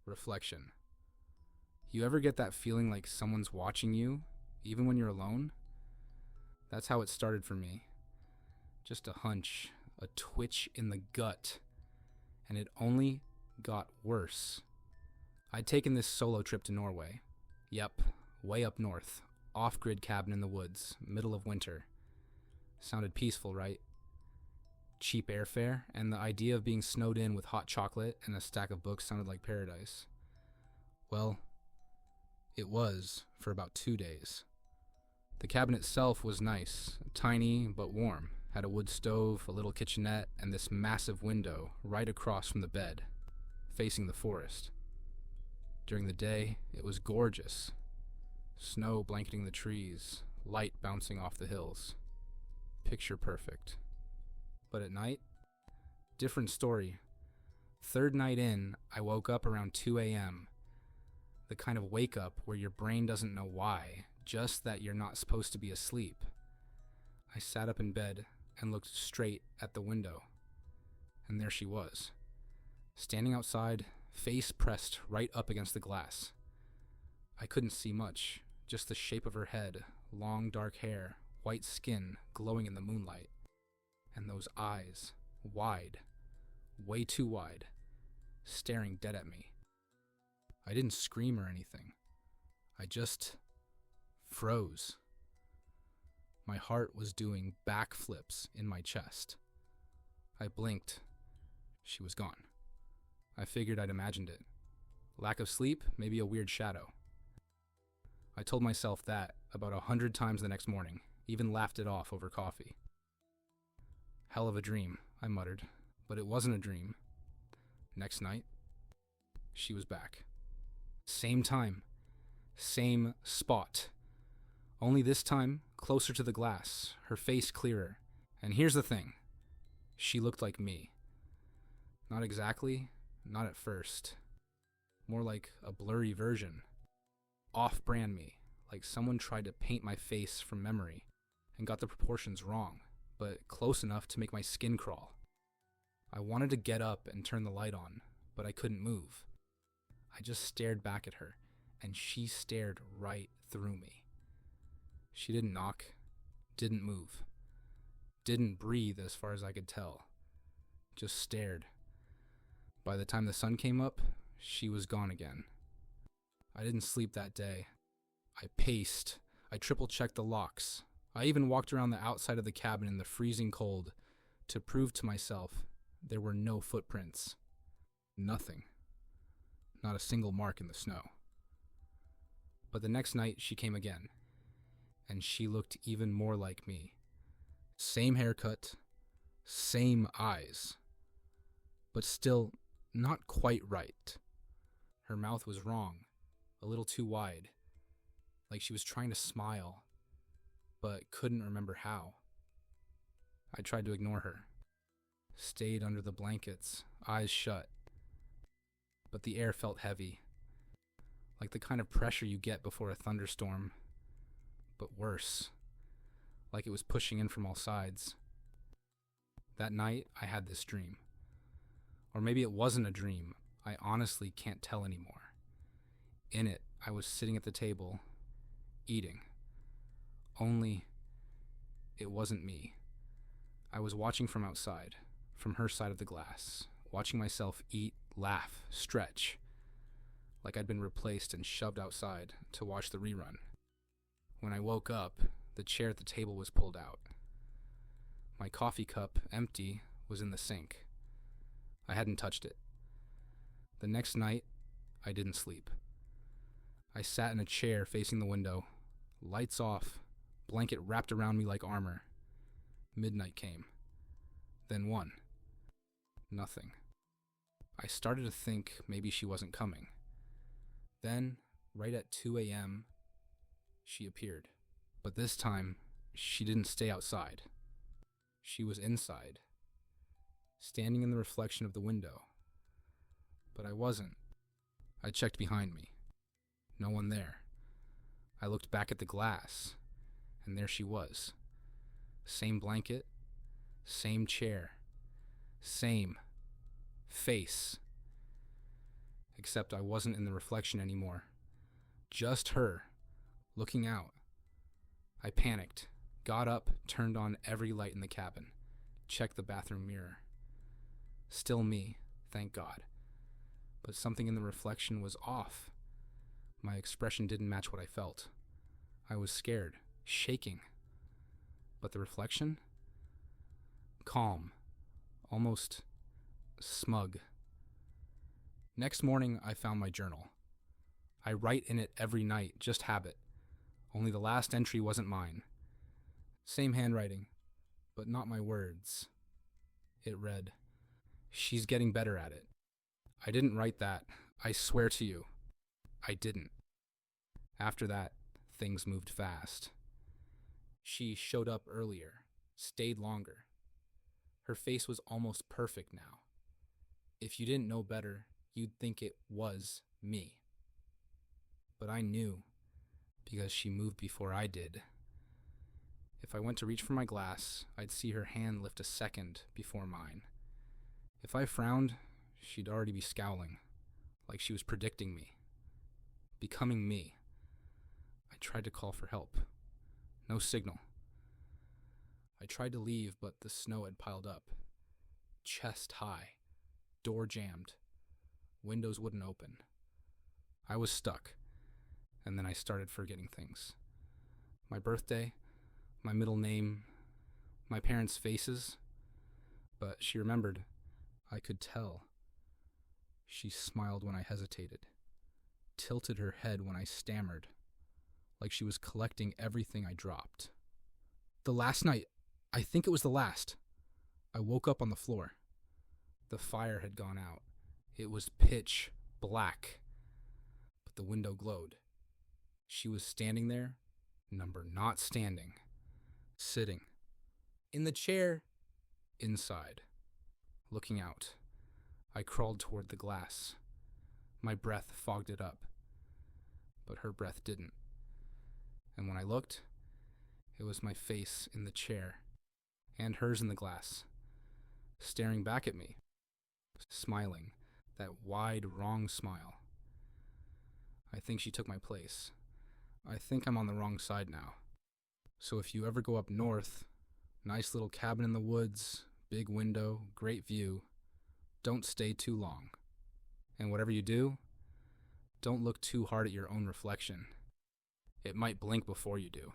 Reflection. You ever get that feeling like someone's watching you, even when you're alone? That's how it started for me. Just a hunch, a twitch in the gut, and it only got worse. I'd taken this solo trip to Norway. Yep, way up north, off-grid cabin in the woods, middle of winter. Sounded peaceful, right? Cheap airfare, and the idea of being snowed in with hot chocolate and a stack of books sounded like paradise. Well, it was for about 2 days. The cabin itself was nice, tiny but warm, had a wood stove, a little kitchenette, and this massive window right across from the bed, facing the forest. During the day, it was gorgeous. Snow blanketing the trees, light bouncing off the hills. Picture perfect. But at night, different story. Third night in, I woke up around 2 a.m. The kind of wake up where your brain doesn't know why, just that you're not supposed to be asleep. I sat up in bed and looked straight at the window. And there she was, standing outside, face pressed right up against the glass. I couldn't see much, just the shape of her head, long dark hair, white skin glowing in the moonlight. And those eyes, wide, way too wide, staring dead at me. I didn't scream or anything. I just froze. My heart was doing backflips in my chest. I blinked. She was gone. I figured I'd imagined it. Lack of sleep, maybe a weird shadow. I told myself that about 100 times the next morning, even laughed it off over coffee. Hell of a dream, I muttered, but it wasn't a dream. Next night, she was back. Same time, same spot. Only this time, closer to the glass, her face clearer. And here's the thing, she looked like me. Not exactly, not at first. More like a blurry version. Off-brand me, like someone tried to paint my face from memory and got the proportions wrong, but close enough to make my skin crawl. I wanted to get up and turn the light on, but I couldn't move. I just stared back at her, and she stared right through me. She didn't knock, didn't move, didn't breathe as far as I could tell, just stared. By the time the sun came up, she was gone again. I didn't sleep that day. I paced, I triple-checked the locks. I even walked around the outside of the cabin in the freezing cold to prove to myself there were no footprints. Nothing. Not a single mark in the snow. But the next night she came again, and she looked even more like me. Same haircut, same eyes, but still not quite right. Her mouth was wrong, a little too wide, like she was trying to smile, but couldn't remember how. I tried to ignore her, stayed under the blankets, eyes shut, but the air felt heavy, like the kind of pressure you get before a thunderstorm, but worse, like it was pushing in from all sides. That night, I had this dream. Or maybe it wasn't a dream, I honestly can't tell anymore. In it, I was sitting at the table, eating. Only, it wasn't me. I was watching from outside, from her side of the glass, watching myself eat, laugh, stretch, like I'd been replaced and shoved outside to watch the rerun. When I woke up, the chair at the table was pulled out. My coffee cup, empty, was in the sink. I hadn't touched it. The next night, I didn't sleep. I sat in a chair facing the window, lights off, blanket wrapped around me like armor. Midnight came. Then 1. Nothing. I started to think maybe she wasn't coming. Then, right at 2 a.m., she appeared. But this time, she didn't stay outside. She was inside, standing in the reflection of the window. But I wasn't. I checked behind me. No one there. I looked back at the glass, and there she was. Same blanket, same chair, same face. except I wasn't in the reflection anymore. Just her, looking out. I panicked, got up, turned on every light in the cabin, checked the bathroom mirror. Still me, thank God. But something in the reflection was off. My expression didn't match what I felt. I was scared, shaking. But the reflection? Calm, almost smug. Next morning, I found my journal. I write in it every night, just habit. Only the last entry wasn't mine. Same handwriting, but not my words. It read, "She's getting better at it." I didn't write that. I swear to you, I didn't. After that, things moved fast. She showed up earlier, stayed longer. Her face was almost perfect now. If you didn't know better, you'd think it was me. But I knew, because she moved before I did. If I went to reach for my glass, I'd see her hand lift a second before mine. If I frowned, she'd already be scowling, like she was predicting me, becoming me. I tried to call for help. No signal. I tried to leave, but the snow had piled up. Chest high. Door jammed. Windows wouldn't open. I was stuck, and then I started forgetting things. My birthday, my middle name, my parents' faces. But she remembered. I could tell. She smiled when I hesitated, tilted her head when I stammered, like she was collecting everything I dropped. The last night, I think it was the last, I woke up on the floor. The fire had gone out. It was pitch black, but the window glowed. She was standing there, number not standing, sitting, in the chair, inside, looking out. I crawled toward the glass. My breath fogged it up, but her breath didn't. And when I looked, it was my face in the chair, and hers in the glass, staring back at me, smiling, that wide, wrong smile. I think she took my place. I think I'm on the wrong side now. So if you ever go up north, nice little cabin in the woods, big window, great view, don't stay too long. And whatever you do, don't look too hard at your own reflection. It might blink before you do.